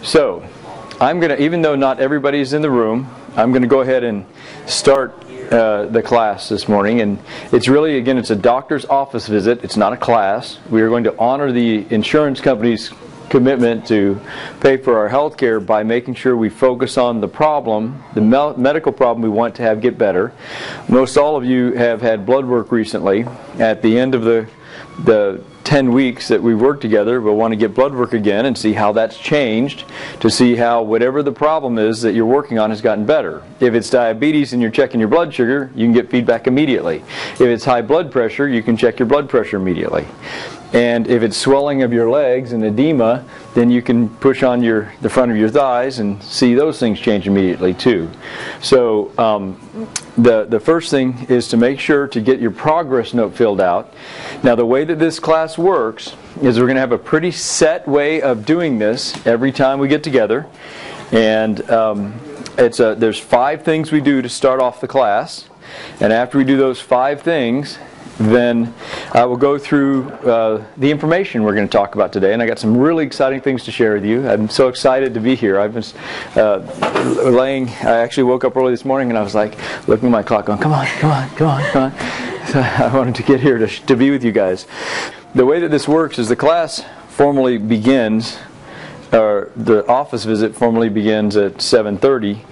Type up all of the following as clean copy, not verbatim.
So, I'm going to, even though not everybody's in the room, I'm going to go ahead and start the class this morning. And it's really, again, it's a doctor's office visit. It's not a class. We are going to honor the insurance company's commitment to pay for our health care by making sure we focus on the problem, the medical problem we want to have get better. Most all of you have had blood work recently. At the end of the 10 weeks that we've worked together, we'll want to get blood work again and see how that's changed, to see how whatever the problem is that you're working on has gotten better. If it's diabetes and you're checking your blood sugar, you can get feedback immediately. If it's high blood pressure, you can check your blood pressure immediately. And if it's swelling of your legs and edema, then you can push on the front of your thighs and see those things change immediately too. So the first thing is to make sure to get your progress note filled out. Now the way that this class works is we're going to have a pretty set way of doing this every time we get together. And there's 5 things we do to start off the class. And after we do those 5 things, then I will go through the information we're going to talk about today, and I got some really exciting things to share with you. I'm so excited to be here. I've been I actually woke up early this morning, and I was like looking at my clock going, come on. So I wanted to get here to be with you guys. The way that this works is the class formally begins, or the office visit formally begins at 7:30.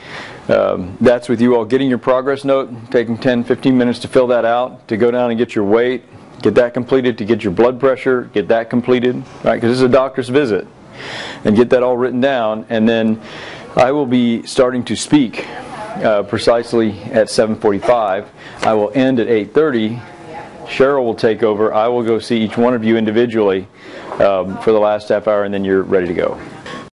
That's with you all getting your progress note, taking 10-15 minutes to fill that out, to go down and get your weight, get that completed, to get your blood pressure, get that completed, right? Because this is a doctor's visit, and get that all written down. And then I will be starting to speak precisely at 7:45. I will end at 8:30. Cheryl will take over. I will go see each one of you individually for the last half hour, and then you're ready to go.